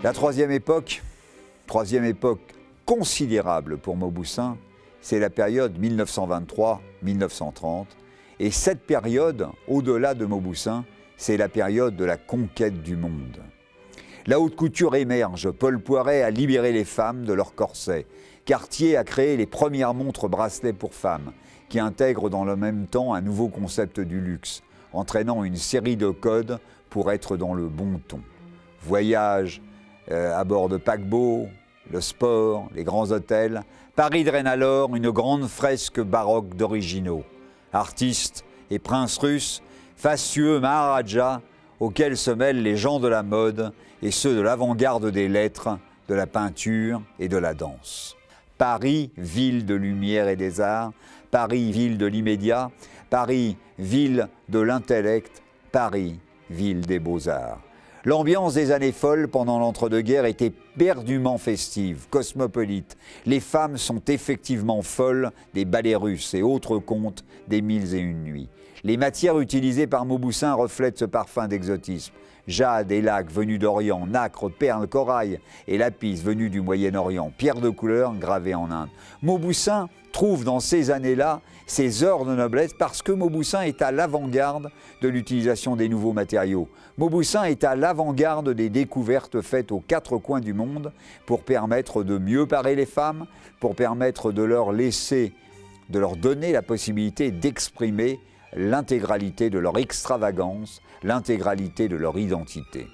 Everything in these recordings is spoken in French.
La troisième époque considérable pour Mauboussin, c'est la période 1923-1930. Et cette période, au-delà de Mauboussin, c'est la période de la conquête du monde. La haute couture émerge, Paul Poiret a libéré les femmes de leurs corsets. Cartier a créé les premières montres bracelets pour femmes, qui intègrent dans le même temps un nouveau concept du luxe, entraînant une série de codes pour être dans le bon ton. Voyage à bord de paquebots, le sport, les grands hôtels. Paris draine alors une grande fresque baroque d'originaux. Artistes et princes russes, fastueux maharajas, auxquels se mêlent les gens de la mode et ceux de l'avant-garde des lettres, de la peinture et de la danse. Paris, ville de lumière et des arts, Paris, ville de l'immédiat, Paris, ville de l'intellect, Paris, ville des beaux-arts. L'ambiance des années folles pendant l'entre-deux-guerres était perdument festive, cosmopolite. Les femmes sont effectivement folles des ballets russes et autres contes des 1001 nuits. Les matières utilisées par Mauboussin reflètent ce parfum d'exotisme. Jade et lac venus d'Orient, nacre, perles, corail et lapis venus du Moyen-Orient, pierres de couleur gravées en Inde. Mauboussin trouve dans ces années-là ses heures de noblesse parce que Mauboussin est à l'avant-garde de l'utilisation des nouveaux matériaux. Mauboussin est à l'avant-garde des découvertes faites aux quatre coins du monde pour permettre de mieux parer les femmes, pour permettre de leur donner la possibilité d'exprimer l'intégralité de leur extravagance, l'intégralité de leur identité.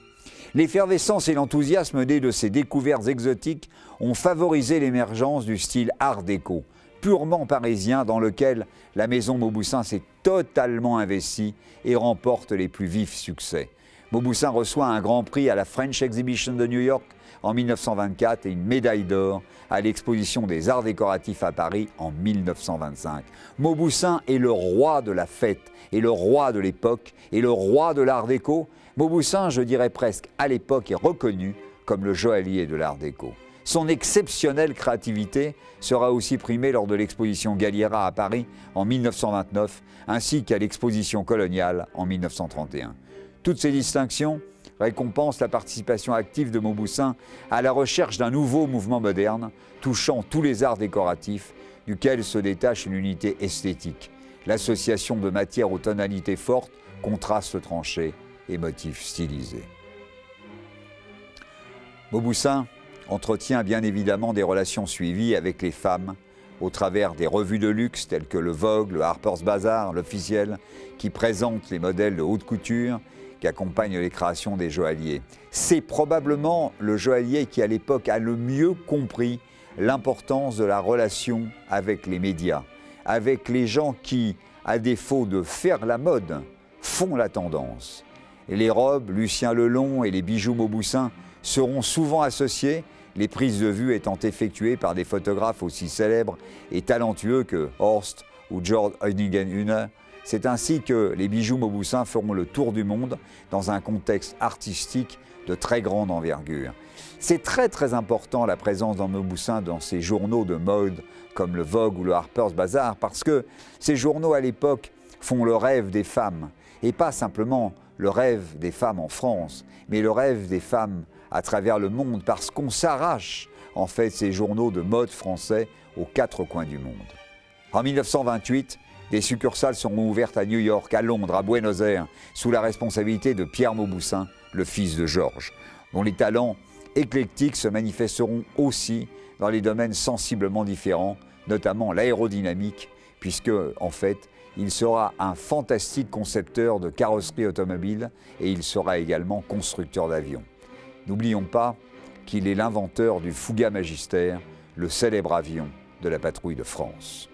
L'effervescence et l'enthousiasme nés de ces découvertes exotiques ont favorisé l'émergence du style art déco, purement parisien dans lequel la maison Mauboussin s'est totalement investie et remporte les plus vifs succès. Mauboussin reçoit un grand prix à la French Exhibition de New York en 1924 et une médaille d'or à l'exposition des arts décoratifs à Paris en 1925. Mauboussin est le roi de la fête et le roi de l'époque et le roi de l'art déco. Mauboussin, je dirais presque à l'époque, est reconnu comme le joaillier de l'art déco. Son exceptionnelle créativité sera aussi primée lors de l'exposition Galliera à Paris en 1929, ainsi qu'à l'exposition coloniale en 1931. Toutes ces distinctions récompensent la participation active de Mauboussin à la recherche d'un nouveau mouvement moderne, touchant tous les arts décoratifs, duquel se détache une unité esthétique, l'association de matières aux tonalités fortes, contrastes tranchés et motifs stylisés. Mauboussin entretient bien évidemment des relations suivies avec les femmes au travers des revues de luxe telles que le Vogue, le Harper's Bazaar, l'Officiel, qui présentent les modèles de haute couture qui accompagnent les créations des joailliers. C'est probablement le joaillier qui à l'époque a le mieux compris l'importance de la relation avec les médias, avec les gens qui, à défaut de faire la mode, font la tendance. Et les robes, Lucien Lelong et les bijoux Mauboussin seront souvent associés, les prises de vue étant effectuées par des photographes aussi célèbres et talentueux que Horst ou Georg Eugen-Hühner. C'est ainsi que les bijoux Mauboussin feront le tour du monde dans un contexte artistique de très grande envergure. C'est très important la présence de Mauboussin dans ces journaux de mode comme le Vogue ou le Harper's Bazaar parce que ces journaux à l'époque font le rêve des femmes et pas simplement le rêve des femmes en France, mais le rêve des femmes à travers le monde parce qu'on s'arrache en fait ces journaux de mode français aux quatre coins du monde. En 1928, des succursales seront ouvertes à New York, à Londres, à Buenos Aires, sous la responsabilité de Pierre Mauboussin, le fils de Georges, dont les talents éclectiques se manifesteront aussi dans les domaines sensiblement différents, notamment l'aérodynamique, puisque, en fait, il sera un fantastique concepteur de carrosserie automobile et il sera également constructeur d'avions. N'oublions pas qu'il est l'inventeur du Fouga Magister, le célèbre avion de la patrouille de France.